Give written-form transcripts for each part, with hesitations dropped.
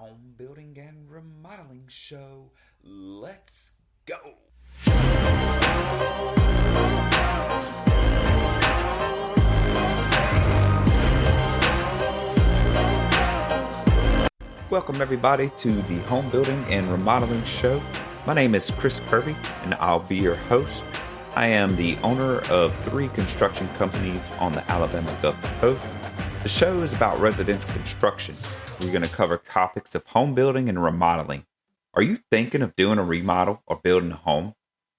home building and remodeling show. Let's go. Welcome everybody to the home building and remodeling show. My name is Chris Kirby and I'll be your host. I am the owner of 3 construction companies on the Alabama Gulf Coast. The show is about residential construction. We're going to cover topics of home building and remodeling. Are you thinking of doing a remodel or building a home?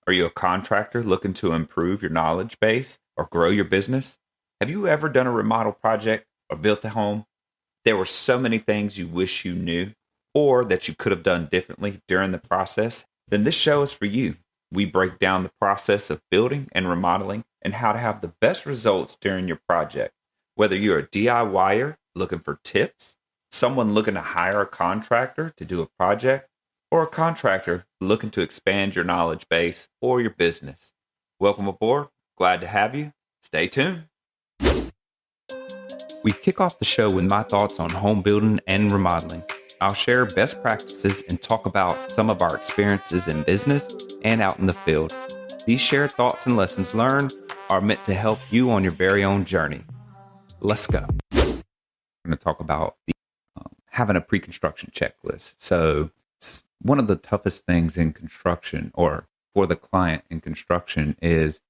Are you a contractor looking to improve your knowledge base or grow your business? Have you ever done a remodel project or built a home? There were so many things you wish you knew or that you could have done differently during the process. Then this show is for you. We break down the process of building and remodeling and how to have the best results during your project. Whether you're a DIYer looking for tips, someone looking to hire a contractor to do a project, or a contractor looking to expand your knowledge base or your business. Welcome aboard. Glad to have you. Stay tuned. We kick off the show with my thoughts on home building and remodeling. I'll share best practices and talk about some of our experiences in business and out in the field. These shared thoughts and lessons learned are meant to help you on your very own journey. Let's go. We're going to talk about having a pre-construction checklist. So one of the toughest things in construction, or for the client in construction, is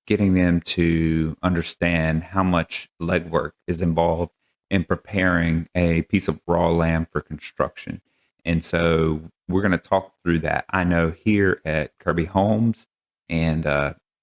getting them to understand how much legwork is involved in preparing a piece of raw land for construction. And so we're going to talk through that. I know here at Kirby Homes and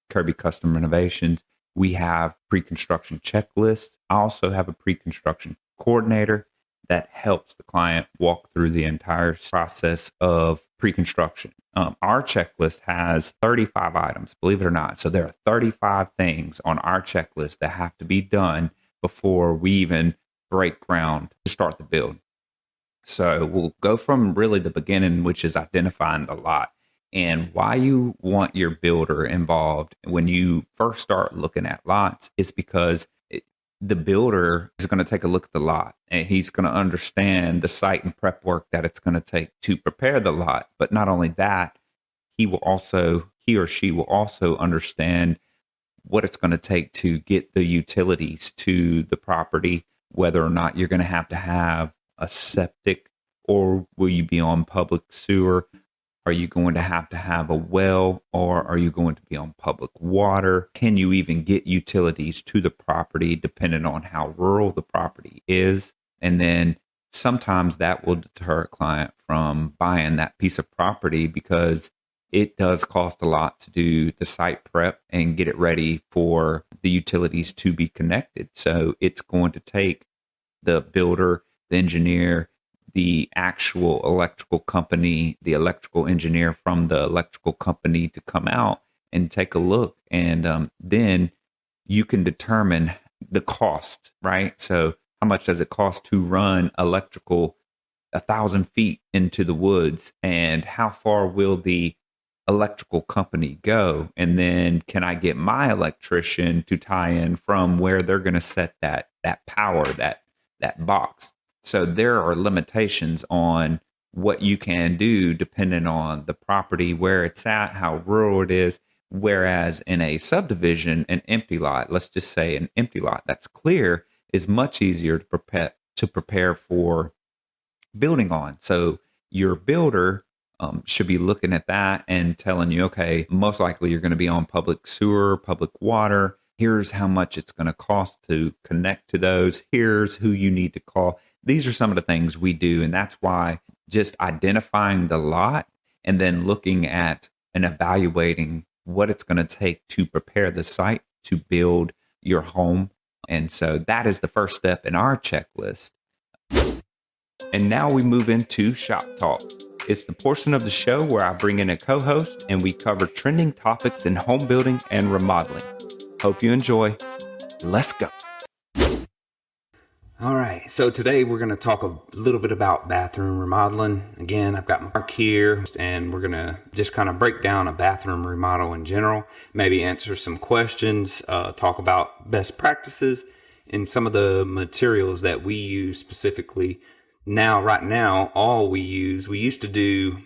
Kirby Custom Renovations, we have pre-construction checklists. I also have a pre-construction coordinator that helps the client walk through the entire process of pre-construction. Our checklist has 35 items, believe it or not. So there are 35 things on our checklist that have to be done before we even break ground to start the build. So we'll go from really the beginning, which is identifying the lot and why you want your builder involved. When you first start looking at lots, it's because the builder is going to take a look at the lot and he's going to understand the site and prep work that it's going to take to prepare the lot. But not only that, he or she will also understand what it's going to take to get the utilities to the property, whether or not you're going to have a septic, or will you be on public sewer? Are you going to have a well, or are you going to be on public water? Can you even get utilities to the property depending on how rural the property is? And then sometimes that will deter a client from buying that piece of property because it does cost a lot to do the site prep and get it ready for the utilities to be connected. So it's going to take the builder, the engineer, the actual electrical company, the electrical engineer from the electrical company to come out and take a look. And then you can determine the cost, right? So how much does it cost to run electrical 1,000 feet into the woods? And how far will the electrical company go? And then can I get my electrician to tie in from where they're going to set that power, that box? So there are limitations on what you can do depending on the property, where it's at, how rural it is. Whereas in a subdivision, an empty lot, let's just say an empty lot that's clear, is much easier to prepare for building on. So your builder should be looking at that and telling you, okay, most likely you're going to be on public sewer, public water. Here's how much it's going to cost to connect to those. Here's who you need to call. These are some of the things we do. And that's why just identifying the lot and then looking at and evaluating what it's going to take to prepare the site to build your home. And so that is the first step in our checklist. And now we move into Shop Talk. It's the portion of the show where I bring in a co-host and we cover trending topics in home building and remodeling. Hope you enjoy. Let's go. All right, so today we're going to talk a little bit about bathroom remodeling. Again, I've got Mark here, and we're going to just kind of break down a bathroom remodel in general, maybe answer some questions, talk about best practices, and some of the materials that we use specifically Right now, all we used to do,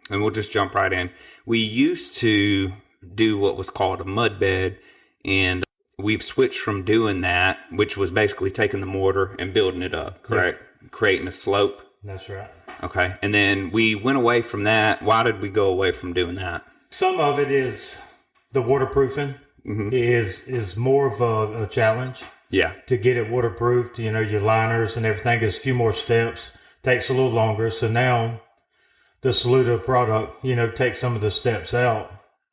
and we'll just jump right in. We used to do what was called a mud bed, and we've switched from doing that, which was basically taking the mortar and building it up, correct? Yeah. Creating a slope. That's right. Okay. And then we went away from that. Why did we go away from doing that? Some of it is the waterproofing is more of a challenge. Yeah. To get it waterproofed, your liners and everything is a few more steps. Takes a little longer. So now the Saluda product, takes some of the steps out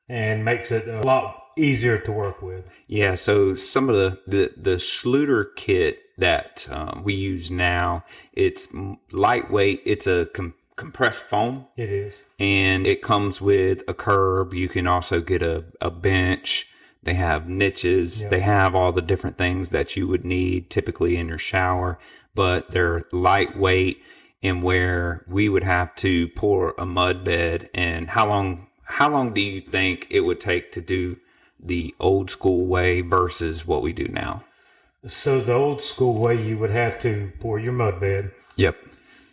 and makes it a lot easier to work with. Yeah. So some of the Schluter kit that we use now, it's lightweight. It's a compressed foam. It is. And it comes with a curb. You can also get a bench. They have niches. Yep. They have all the different things that you would need typically in your shower, but they're lightweight, and where we would have to pour a mud bed. And how long do you think it would take to do the old school way versus what we do now? So the old school way, you would have to pour your mud bed. Yep.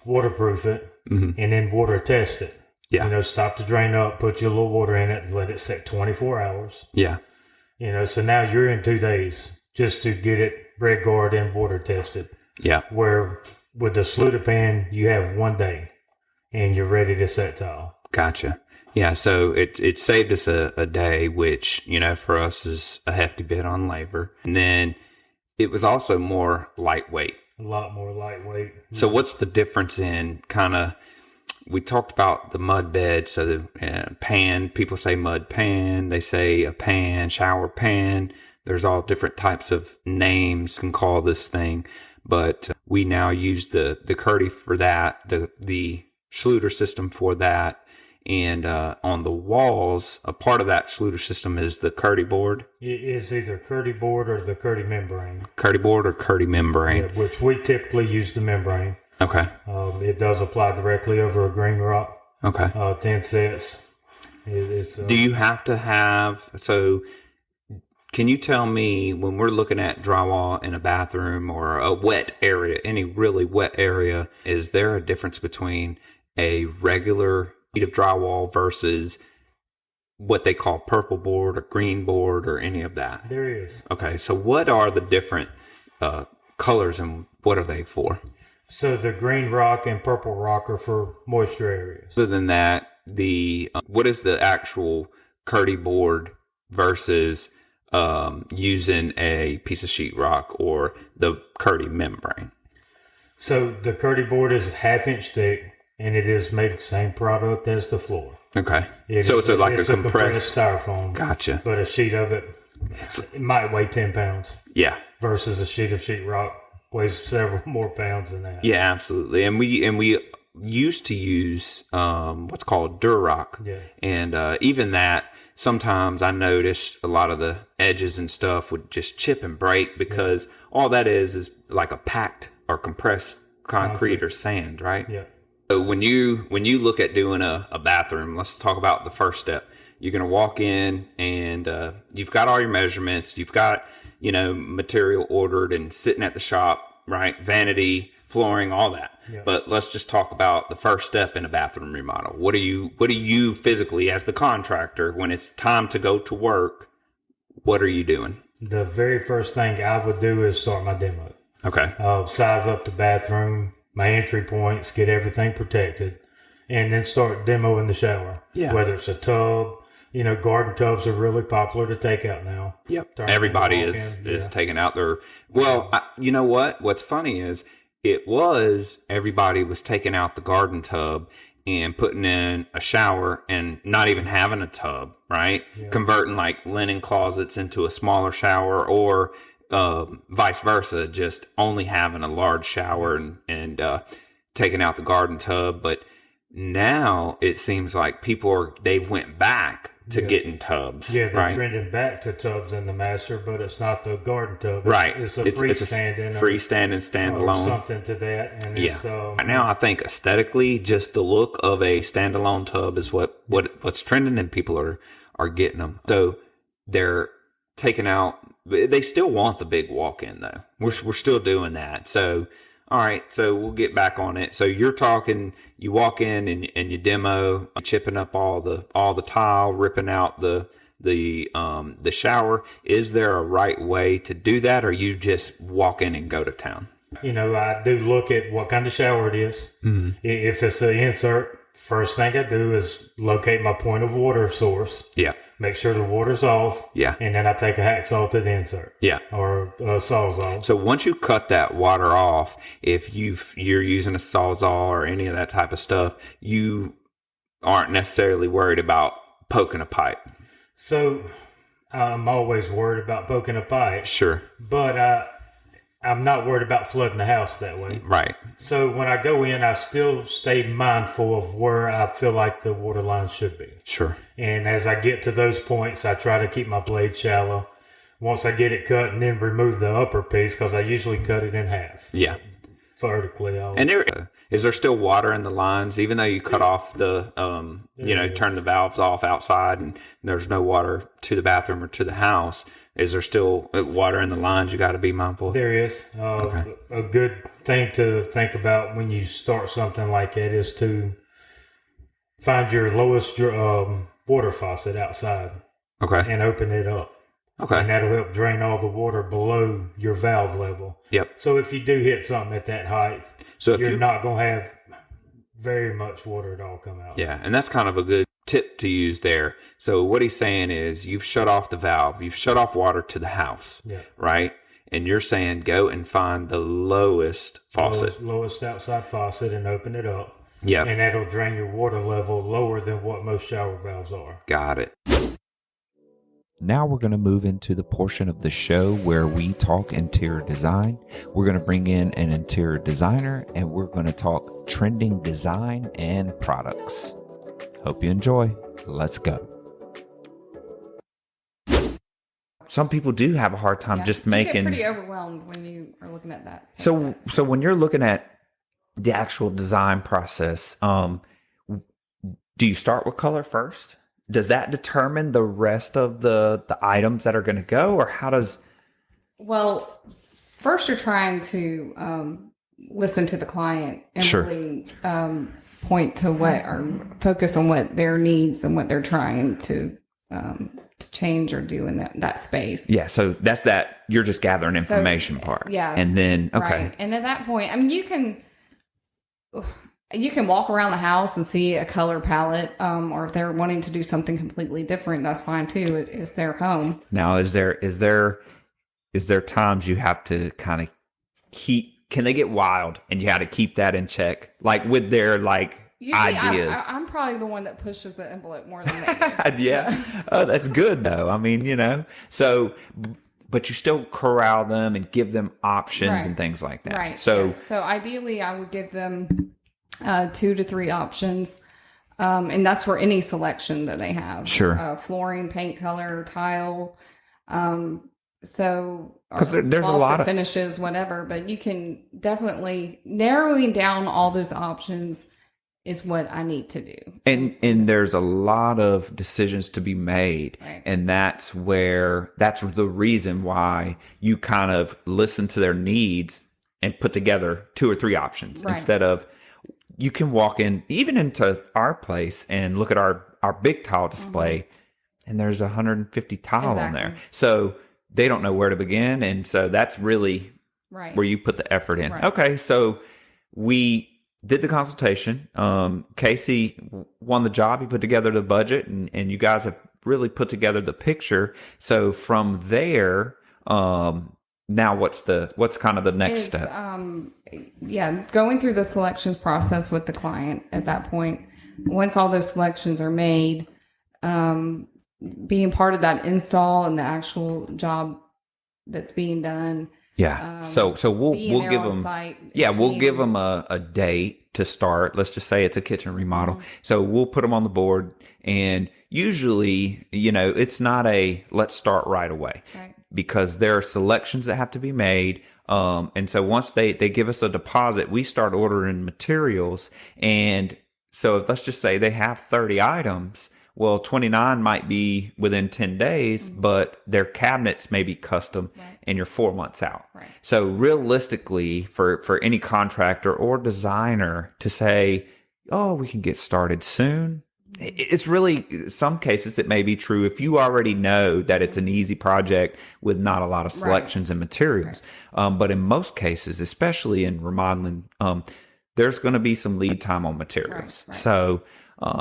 Waterproof it, and then water test it. Yeah. Stop the drain up, put your little water in it, and let it set 24 hours. Yeah. So now you're in 2 days just to get it red guard and water tested. Yeah. Where with the Saluda pan, you have 1 day and you're ready to set tile. Gotcha. Yeah. So it saved us a day, which, for us is a hefty bit on labor. And then it was also more lightweight. A lot more lightweight. So what's the difference in we talked about the mud bed. So the pan, people say mud pan, they say a pan, shower pan. There's all different types of names you can call this thing. But we now use the Curdy for that, the Schluter system for that. And on the walls, a part of that Schluter system is the Curdy board. It is either Curdy board or the Curdy membrane. Curdy board or Curdy membrane. Yeah, which we typically use the membrane. Okay. It does apply directly over a green rock. Okay. 10 sets. Do you have to have, can you tell me when we're looking at drywall in a bathroom or a wet area, any really wet area, is there a difference between a regular sheet of drywall versus what they call purple board or green board or any of that? There is. Okay. So what are the different colors and what are they for? So the green rock and purple rock are for moisture areas. Other than that, what is the actual Curdy board versus using a piece of sheetrock or the Curdy membrane? So the Curdy board is 1/2 inch thick, and it is made of the same product as the floor. Okay. It's like a compressed styrofoam. Gotcha. But a sheet of it might weigh 10 pounds. Yeah. Versus a sheet of sheetrock weighs several more pounds than that. Yeah, absolutely. And we used to use what's called Durock. Yeah. And even that, sometimes I noticed a lot of the edges and stuff would just chip and break because all that is like a packed or compressed concrete or sand, right? Yeah. So when you look at doing a bathroom, let's talk about the first step. You're going to walk in and you've got all your measurements. You've got, material ordered and sitting at the shop, right? Vanity, flooring, all that. Yeah. But let's just talk about the first step in a bathroom remodel. What do you physically, as the contractor, when it's time to go to work, what are you doing? The very first thing I would do is start my demo. Okay. Size up the bathroom, my entry points, get everything protected, and then start demoing the shower. Yeah. Whether it's a tub, garden tubs are really popular to take out now. Yep. Everybody is taking out their, you know what? What's funny is everybody was taking out the garden tub and putting in a shower and not even having a tub, right? Yeah. Converting like linen closets into a smaller shower or vice versa, just only having a large shower and taking out the garden tub. But now it seems like they've went back to getting tubs. Yeah, they're trending back to tubs in the master, but it's not the garden tub. Right. It's a freestanding. Standalone. Something to that. And right now, I think aesthetically, just the look of a standalone tub is what's trending, and people are getting them. So they're taking out. They still want the big walk-in though. We're still doing that. So All right, so we'll get back on it. So you're talking, you walk in and you demo, chipping up all the tile, ripping out the shower. Is there a right way to do that, or you just walk in and go to town? I do look at what kind of shower it is. Mm-hmm. If it's an insert, first thing I do is locate my point of water source. Yeah. Make sure the water's off. Yeah. And then I take a hacksaw to the insert. Yeah. Or a sawzall. So once you cut that water off, if you're using a sawzall or any of that type of stuff, you aren't necessarily worried about poking a pipe. So I'm always worried about poking a pipe. Sure. But I'm not worried about flooding the house that way. Right. So when I go in, I still stay mindful of where I feel like the water line should be. Sure. And as I get to those points, I try to keep my blade shallow. Once I get it cut and then remove the upper piece, because I usually cut it in half. Yeah. Vertically. And is there still water in the lines, even though you cut off the, turn the valves off outside and there's no water to the bathroom or to the house? Is there still water in the lines you got to be mindful of? There is. Okay. A good thing to think about when you start something like that is to find your lowest water faucet outside. Okay. And open it up. Okay. And that'll help drain all the water below your valve level. Yep. So if you do hit something at that height, so you're not going to have very much water at all come out. Yeah, and that's kind of a good tip to use there. So what he's saying is you've shut off the valve, you've shut off water to the house, right? And you're saying go and find the lowest faucet. Lowest outside faucet and open it up. Yeah. And that'll drain your water level lower than what most shower valves are. Got it. Now we're going to move into the portion of the show where we talk interior design. We're going to bring in an interior designer and we're going to talk trending design and products. Hope you enjoy. Let's go. Some people do have a hard time just making... You get pretty overwhelmed when you are looking at that. So when you're looking at the actual design process, do you start with color first? Does that determine the rest of the items that are going to go, or how does... Well, first you're trying to listen to the client and really point to what, or focus on what their needs and what they're trying to change or do in that space. Yeah, so that's that you're just gathering information part. Yeah. And then, okay. Right. And at that point, I mean, you can walk around the house and see a color palette, or if they're wanting to do something completely different, that's fine too. It's their home. Now, is there times you have to kind of can they get wild and you have to keep that in check? Like with their usually ideas. I'm probably the one that pushes the envelope more than they do. Yeah. Oh, that's good though. I mean, so, but you still corral them and give them options and things like that. Right. So, yes. So ideally I would give them 2 to 3 options. And that's for any selection that they have. Sure. Flooring, paint color, tile. So because there's a lot of finishes, whatever, but you can definitely narrowing down all those options is what I need to do. And there's a lot of decisions to be made. Right. And that's the reason why you kind of listen to their needs and put together 2 or 3 options instead of, you can walk in even into our place and look at our big tile display and there's 150 tile on there. So they don't know where to begin. And so that's really where you put the effort in. Right. Okay. So we did the consultation. Casey won the job. He put together the budget and you guys have really put together the picture. So from there, now what's kind of the next step? Going through the selections process with the client at that point. Once all those selections are made, being part of that install and the actual job that's being done. Yeah. So we'll give them, we'll give them a date to start. Let's just say it's a kitchen remodel. So we'll put them on the board, and usually, it's not a let's start right away. Right. Because there are selections that have to be made. And so once they give us a deposit, we start ordering materials. And so let's just say they have 30 items. Well, 29 might be within 10 days, but their cabinets may be custom and you're 4 months out. Right. So realistically, for any contractor or designer to say, oh, we can get started soon, it's really, some cases it may be true if you already know that it's an easy project with not a lot of selections and materials. But in most cases, especially in remodeling, there's going to be some lead time on materials. So,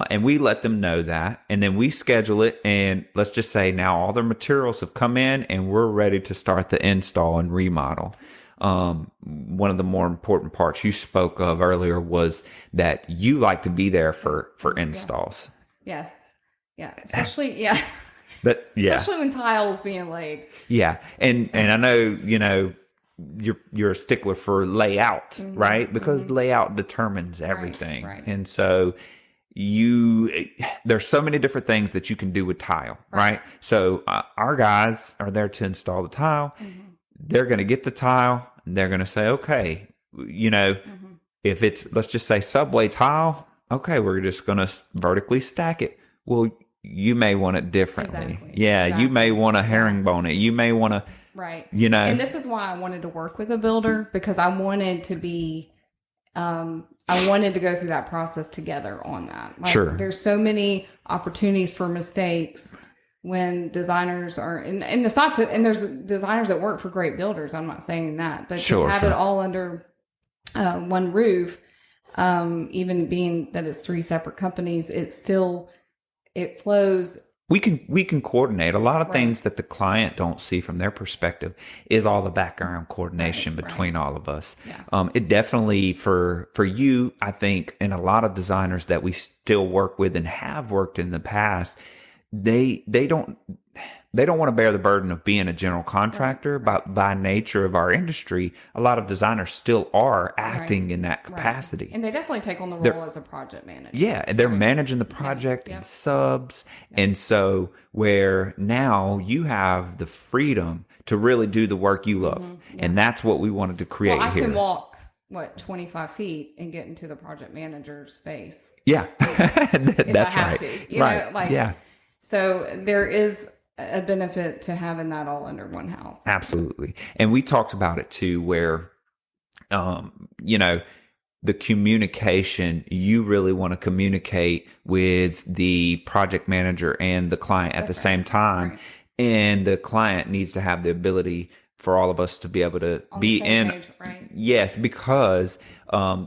and we let them know that, and then we schedule it. And let's just say now all their materials have come in and we're ready to start the install and remodel. One of the more important parts you spoke of earlier was that you like to be there for installs. Yes. Yeah. Especially, But especially when tiles being laid. Yeah. And I know, you're a stickler for layout, right? Because layout determines everything. Right. And so there's so many different things that you can do with tile, right? So our guys are there to install the tile. They're going to get the tile and they're going to say, okay, if it's, let's just say subway tile, okay, we're just going to vertically stack it. Well, you may want it differently. Exactly. You may want to herringbone it. You may want to, And this is why I wanted to work with a builder, because I wanted to be, I wanted to go through that process together on that. Like, there's so many opportunities for mistakes when designers are, and it's not to, and there's designers that work for great builders. I'm not saying that, but to have it all under one roof, even being that it's 3 separate companies, it flows. We can coordinate a lot of things that the client don't see from their perspective is all the background coordination between all of us. It definitely for you, I think, and a lot of designers that we still work with and have worked in the past, they don't want to bear the burden of being a general contractor, but by nature of our industry, a lot of designers still are acting in that capacity. And they definitely take on the role as a project manager. Yeah, and they're managing the project and subs. And so where now you have the freedom to really do the work you love. And that's what we wanted to create here. I can walk 25 feet and get into the project manager's space. Yeah, that's right. So there is a benefit to having that all under one house. Absolutely. And we talked about it too, where, the communication, you really want to communicate with the project manager and the client at the same time. And the client needs to have the ability for all of us to be able to be in. Page, yes, because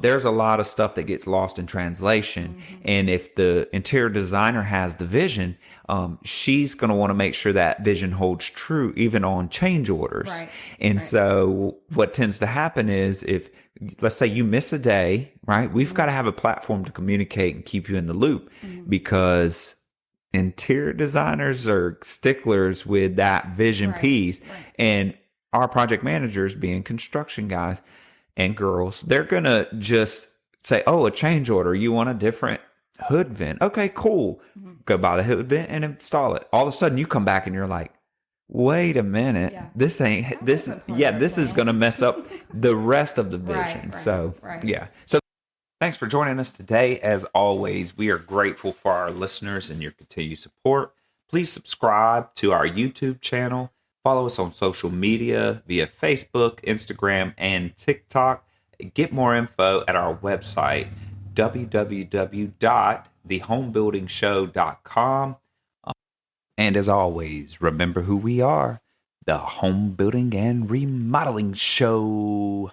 there's a lot of stuff that gets lost in translation. And if the interior designer has the vision, she's going to want to make sure that vision holds true even on change orders. And so what tends to happen is if, let's say you miss a day, right? We've got to have a platform to communicate and keep you in the loop because interior designers are sticklers with that vision piece. And our project managers, being construction guys and girls, they're going to just say, oh, a change order. You want a different hood vent? Okay, cool. Go buy the hood vent and install it. All of a sudden you come back and you're like, wait a minute. This ain't, this is going to mess up the rest of the vision. So thanks for joining us today. As always, we are grateful for our listeners and your continued support. Please subscribe to our YouTube channel. Follow us on social media via Facebook, Instagram, and TikTok. Get more info at our website, www.thehomebuildingshow.com. And as always, remember who we are, the Home Building and Remodeling Show.